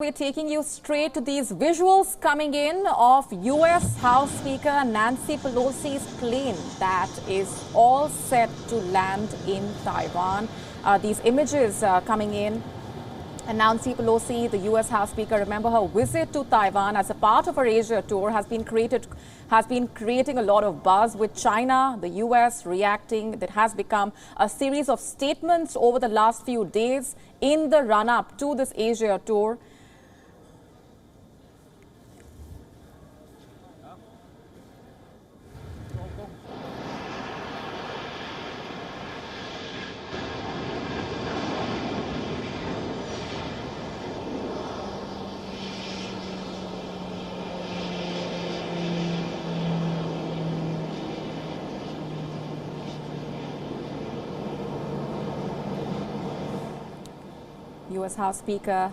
We're taking you straight to these visuals coming in of U.S. House Speaker Nancy Pelosi's plane that is all set to land in Taiwan. These images coming in. And Nancy Pelosi, the U.S. House Speaker, remember her visit to Taiwan as a part of her Asia tour has been creating a lot of buzz with China, the U.S. reacting. That has become a series of statements over the last few days in the run-up to this Asia tour. U.S. House Speaker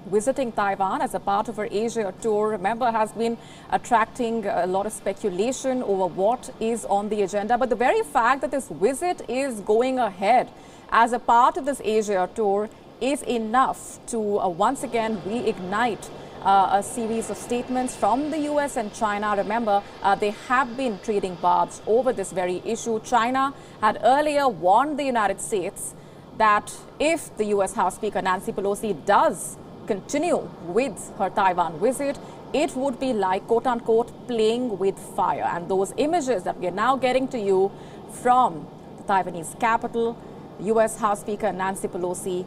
visiting Taiwan as a part of her Asia tour, remember, has been attracting a lot of speculation over what is on the agenda. But the very fact that this visit is going ahead as a part of this Asia tour is enough to once again reignite a series of statements from the U.S. and China. Remember, they have been trading barbs over this very issue. China had earlier warned the United States that if the U.S. House Speaker Nancy Pelosi does continue with her Taiwan visit, it would be like, quote-unquote, playing with fire. And those images that we are now getting to you from the Taiwanese capital, U.S. House Speaker Nancy Pelosi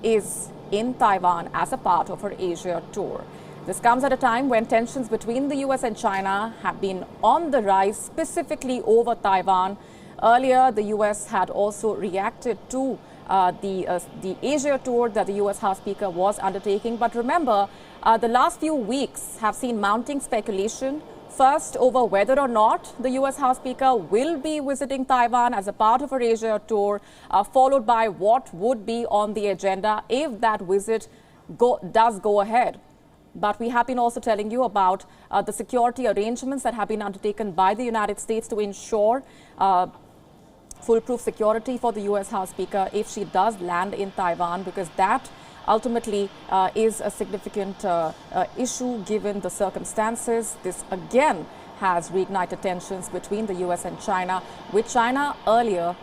is in Taiwan as a part of her Asia tour. This comes at a time when tensions between the U.S. and China have been on the rise, specifically over Taiwan. Earlier, the U.S. had also reacted to the Asia tour that the U.S. House Speaker was undertaking. But remember, the last few weeks have seen mounting speculation, first over whether or not the U.S. House Speaker will be visiting Taiwan as a part of her Asia tour, followed by what would be on the agenda if that visit does go ahead. But we have been also telling you about the security arrangements that have been undertaken by the United States to ensure foolproof security for the U.S. House Speaker if she does land in Taiwan, because that ultimately is a significant issue given the circumstances. This again has reignited tensions between the U.S. and China, with China earlier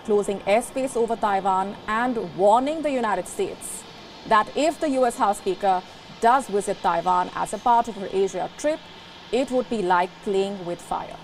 closing airspace over Taiwan and warning the United States that if the U.S. House Speaker does visit Taiwan as a part of her Asia trip, it would be like playing with fire.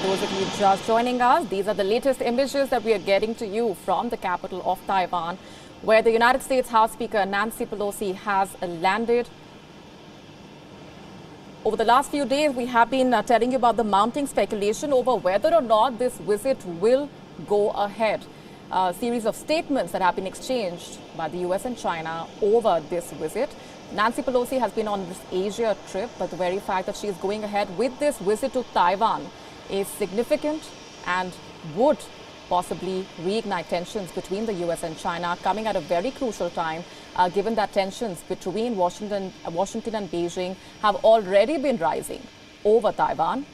Those of you just joining us, these are the latest images that we are getting to you from the capital of Taiwan, where the United States House Speaker Nancy Pelosi has landed. Over the last few days, we have been telling you about the mounting speculation over whether or not this visit will go ahead. A series of statements that have been exchanged by the U.S. and China over this visit. Nancy Pelosi has been on this Asia trip, but the very fact that she is going ahead with this visit to Taiwan is significant and would possibly reignite tensions between the U.S. and China, coming at a very crucial time, given that tensions between Washington and Beijing have already been rising over Taiwan.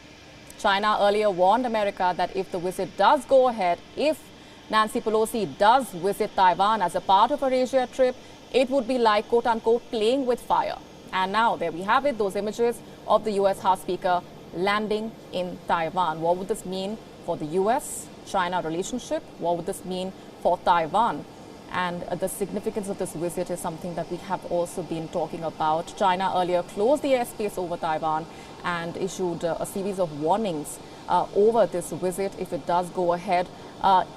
China earlier warned America that if the visit does go ahead, if Nancy Pelosi does visit Taiwan as a part of her Asia trip, it would be like, quote-unquote, playing with fire. And now there we have it, those images of the U.S. House Speaker landing in Taiwan. What would this mean for the U.S.-China relationship? What would this mean for Taiwan? And the significance of this visit is something that we have also been talking about. China earlier closed the airspace over Taiwan and issued a series of warnings over this visit if it does go ahead.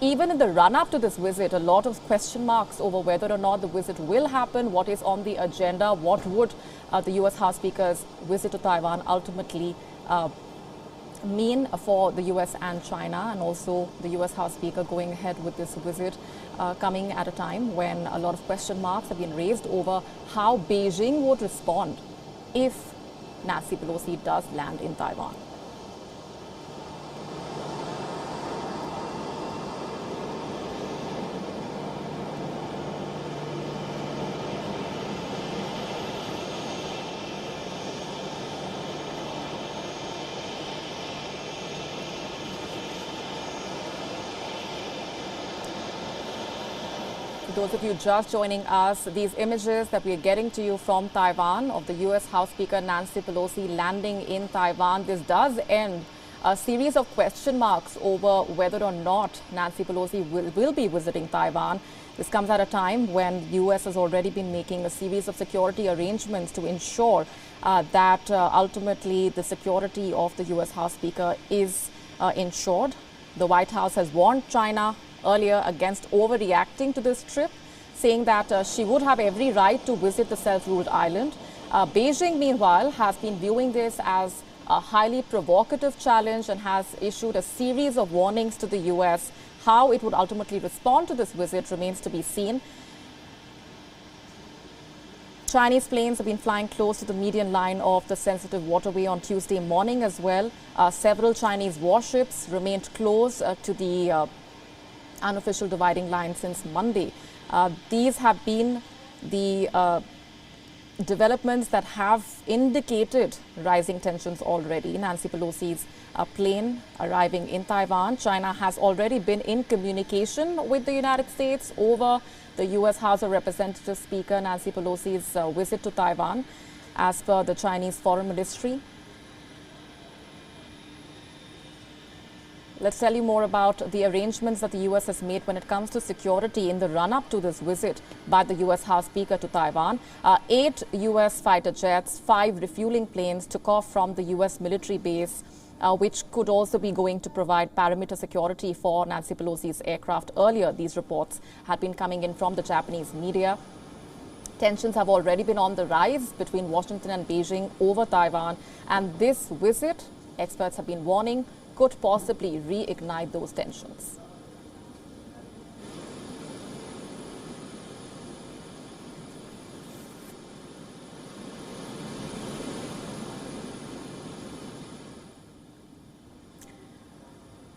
Even in the run-up to this visit, a lot of question marks over whether or not the visit will happen, what is on the agenda, what would the U.S. House Speaker's visit to Taiwan ultimately mean for the U.S. and China, and also the U.S. House Speaker going ahead with this visit coming at a time when a lot of question marks have been raised over how Beijing would respond if Nancy Pelosi does land in Taiwan? Those of you just joining us, these images that we are getting to you from Taiwan of the U.S. House Speaker Nancy Pelosi landing in Taiwan, this does end a series of question marks over whether or not Nancy Pelosi will be visiting Taiwan. This comes at a time when the U.S. has already been making a series of security arrangements to ensure that ultimately the security of the U.S. House Speaker is ensured. The White House has warned China earlier against overreacting to this trip, saying that she would have every right to visit the self-ruled island. Beijing, meanwhile, has been viewing this as a highly provocative challenge and has issued a series of warnings to the U.S. How it would ultimately respond to this visit remains to be seen. Chinese planes have been flying close to the median line of the sensitive waterway on Tuesday morning as well. Several Chinese warships remained close to the unofficial dividing line since Monday. These have been the developments that have indicated rising tensions already. Nancy Pelosi's plane arriving in Taiwan. China has already been in communication with the United States over the U.S. House of Representatives Speaker Nancy Pelosi's visit to Taiwan, as per the Chinese Foreign Ministry. Let's tell you more about the arrangements that the U.S. has made when it comes to security in the run-up to this visit by the U.S. House Speaker to Taiwan. 8 U.S. fighter jets, 5 refueling planes took off from the U.S. military base, which could also be going to provide perimeter security for Nancy Pelosi's aircraft. Earlier, these reports had been coming in from the Japanese media. Tensions have already been on the rise between Washington and Beijing over Taiwan, and this visit, experts have been warning, could possibly reignite those tensions.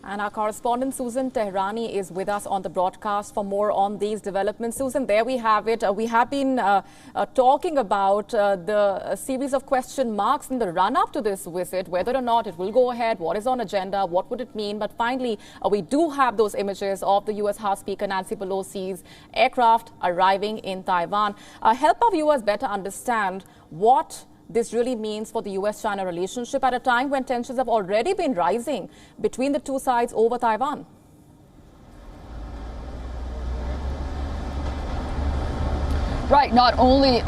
And our correspondent Susan Tehrani is with us on the broadcast for more on these developments. Susan, there we have it. We have been talking about the series of question marks in the run-up to this visit, whether or not it will go ahead, what is on agenda, what would it mean. But finally, we do have those images of the U.S. House Speaker Nancy Pelosi's aircraft arriving in Taiwan. Help our viewers better understand what this really means for the U.S.-China relationship at a time when tensions have already been rising between the two sides over Taiwan. Right, not only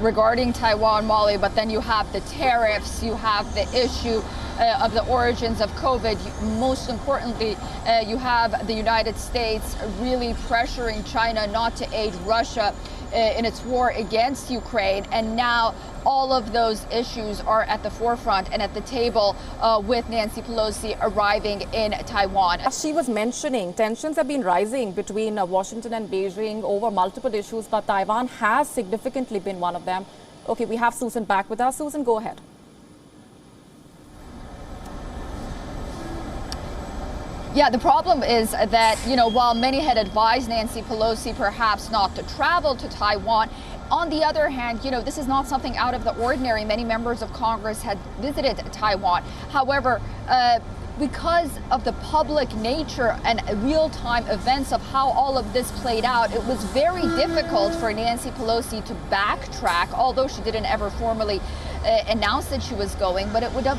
regarding Taiwan, Molly, but then you have the tariffs, you have the issue of the origins of COVID. Most importantly, you have the United States really pressuring China not to aid Russia in its war against Ukraine. And now all of those issues are at the forefront and at the table with Nancy Pelosi arriving in Taiwan. As she was mentioning, tensions have been rising between Washington and Beijing over multiple issues, but Taiwan has significantly been one of them. Okay, we have Susan back with us. Susan, go ahead. Yeah, the problem is that, while many had advised Nancy Pelosi perhaps not to travel to Taiwan, on the other hand, this is not something out of the ordinary. Many members of Congress had visited Taiwan. However, because of the public nature and real-time events of how all of this played out, it was very difficult for Nancy Pelosi to backtrack, although she didn't ever formally announce that she was going. But it would have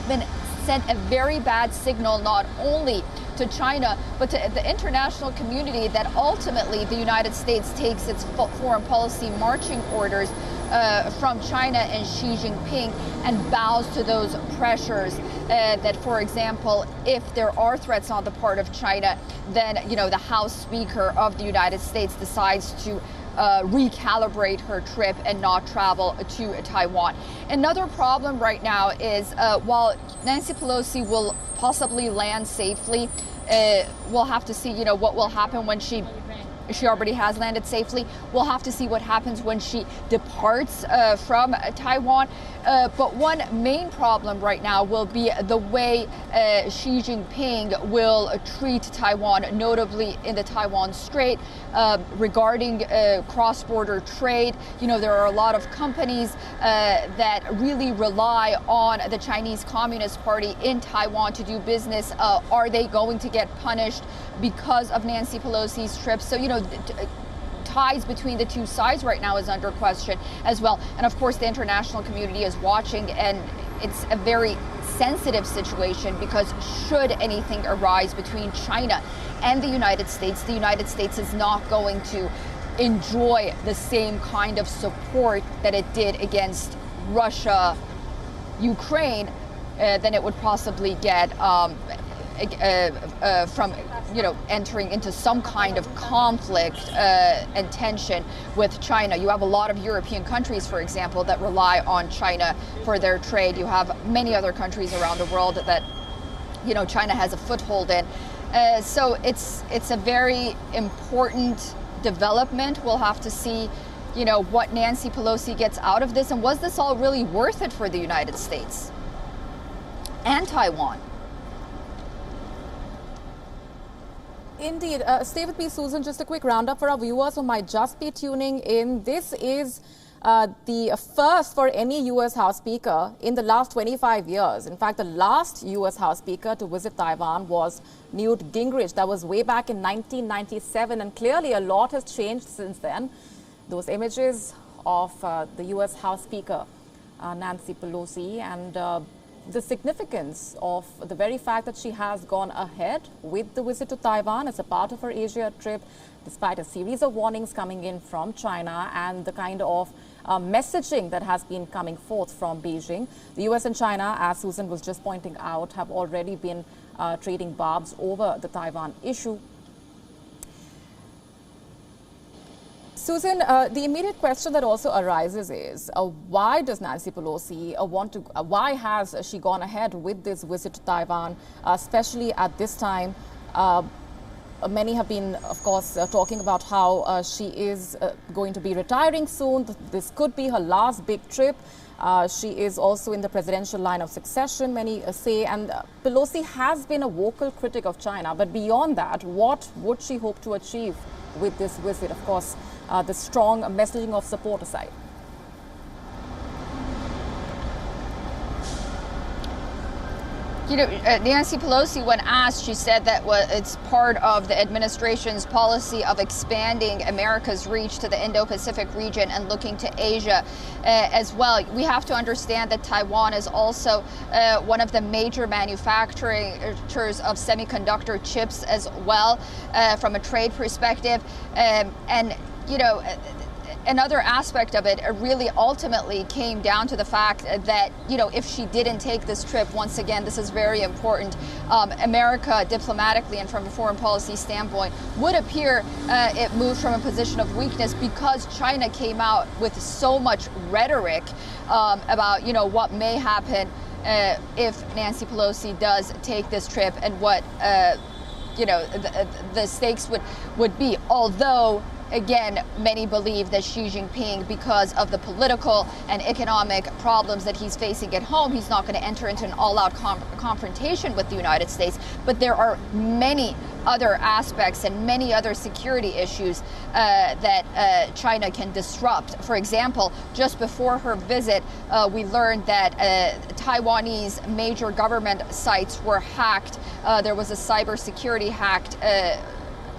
sent a very bad signal, not only to China, but to the international community, that ultimately the United States takes its foreign policy marching orders from China and Xi Jinping and bows to those pressures. That, for example, if there are threats on the part of China, then, the House Speaker of the United States decides to recalibrate her trip and not travel to Taiwan. Another problem right now is while Nancy Pelosi will possibly land safely, we'll have to see, what will happen when she already has landed safely. We'll have to see what happens when she departs from Taiwan. But one main problem right now will be the way Xi Jinping will treat Taiwan, notably in the Taiwan Strait, regarding cross-border trade. There are a lot of companies that really rely on the Chinese Communist Party in Taiwan to do business. Are they going to get punished because of Nancy Pelosi's trip? So, ties between the two sides right now is under question as well. And of course, the international community is watching, and it's a very sensitive situation because should anything arise between China and the United States is not going to enjoy the same kind of support that it did against Russia, Ukraine, than it would possibly get from entering into some kind of conflict and tension with China. You have a lot of European countries, for example, that rely on China for their trade. You have many other countries around the world that China has a foothold in. So it's a very important development. We'll have to see what Nancy Pelosi gets out of this, and was this all really worth it for the United States and Taiwan? Indeed. Stay with me, Susan. Just a quick roundup for our viewers who might just be tuning in. This is the first for any U.S. House Speaker in the last 25 years. In fact, the last U.S. House Speaker to visit Taiwan was Newt Gingrich. That was way back in 1997, and clearly a lot has changed since then. Those images of the U.S. House Speaker, Nancy Pelosi, and the significance of the very fact that she has gone ahead with the visit to Taiwan as a part of her Asia trip, despite a series of warnings coming in from China and the kind of messaging that has been coming forth from Beijing. The US and China, as Susan was just pointing out, have already been trading barbs over the Taiwan issue. Susan, the immediate question that also arises is why does Nancy Pelosi why has she gone ahead with this visit to Taiwan, especially at this time? Many have been, of course, talking about how she is going to be retiring soon. This could be her last big trip. She is also in the presidential line of succession, many say, and Pelosi has been a vocal critic of China. But beyond that, what would she hope to achieve with this visit? Of course, the strong messaging of support aside. Nancy Pelosi, when asked, she said that it's part of the administration's policy of expanding America's reach to the Indo-Pacific region and looking to Asia as well. We have to understand that Taiwan is also one of the major manufacturers of semiconductor chips as well, from a trade perspective. Another aspect of it really ultimately came down to the fact that, if she didn't take this trip, once again, this is very important, America diplomatically and from a foreign policy standpoint would appear it moved from a position of weakness because China came out with so much rhetoric about, what may happen if Nancy Pelosi does take this trip and what, the stakes would be. Although, again, many believe that Xi Jinping, because of the political and economic problems that he's facing at home, he's not going to enter into an all-out confrontation with the United States. But there are many other aspects and many other security issues that China can disrupt. For example, just before her visit, we learned that Taiwanese major government sites were hacked. There was a cybersecurity hack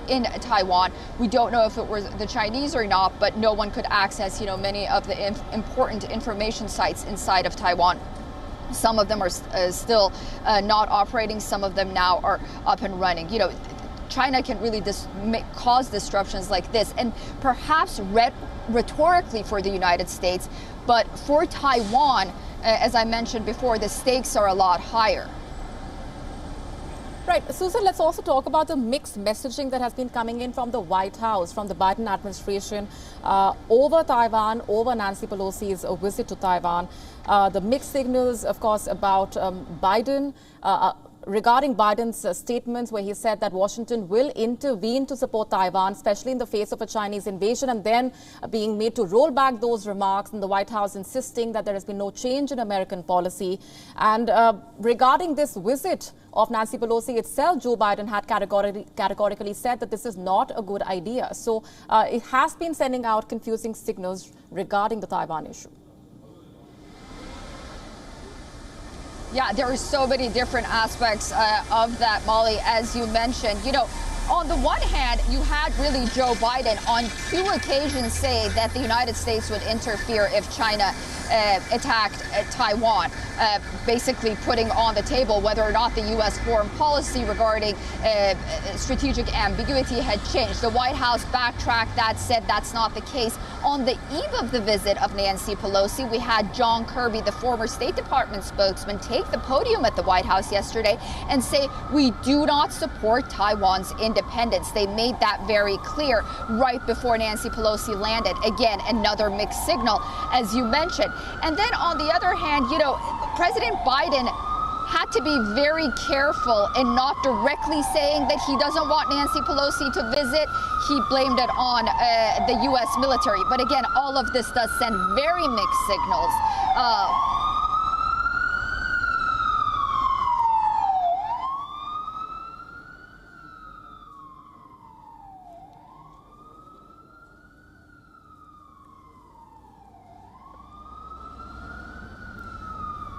in Taiwan. We don't know if it was the Chinese or not, but no one could access, many of the important information sites inside of Taiwan. Some of them are still not operating. Some of them now are up and running. China can really cause disruptions like this, and perhaps rhetorically for the United States, but for Taiwan, as I mentioned before, the stakes are a lot higher. Right. Right. Susan, let's also talk about the mixed messaging that has been coming in from the White House, from the Biden administration over Taiwan, over Nancy Pelosi's visit to Taiwan. The mixed signals, of course, about Biden, regarding Biden's statements where he said that Washington will intervene to support Taiwan, especially in the face of a Chinese invasion, and then being made to roll back those remarks, and the White House insisting that there has been no change in American policy. And regarding this visit of Nancy Pelosi itself, Joe Biden had categorically said that this is not a good idea. So it has been sending out confusing signals regarding the Taiwan issue. Yeah, there are so many different aspects of that, Molly, as you mentioned. You know, on the one hand, you had really Joe Biden on 2 occasions say that the United States would interfere if China attacked Taiwan, basically putting on the table whether or not the U.S. foreign policy regarding strategic ambiguity had changed. The White House backtracked that, said that's not the case. On the eve of the visit of Nancy Pelosi, we had John Kirby, the former State Department spokesman, take the podium at the White House yesterday and say, we do not support Taiwan's independence. They made that very clear right before Nancy Pelosi landed. Again, another mixed signal, as you mentioned. And then on the other hand, you know, President Biden had to be very careful in not directly saying that he doesn't want Nancy Pelosi to visit. He blamed it on the U.S. military. But again, all of this does send very mixed signals.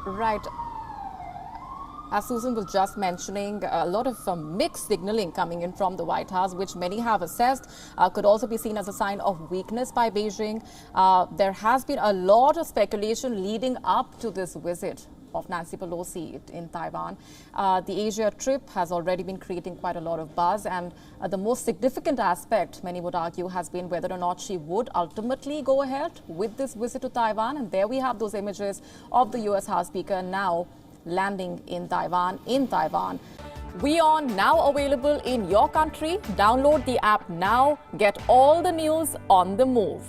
Right. As Susan was just mentioning, a lot of mixed signaling coming in from the White House, which many have assessed could also be seen as a sign of weakness by Beijing. There has been a lot of speculation leading up to this visit of Nancy Pelosi in Taiwan. The Asia trip has already been creating quite a lot of buzz, and the most significant aspect, many would argue, has been whether or not she would ultimately go ahead with this visit to Taiwan. And there we have those images of the U.S. House Speaker now landing in Taiwan. WION now available in your country. Download the app now. Get all the news on the move.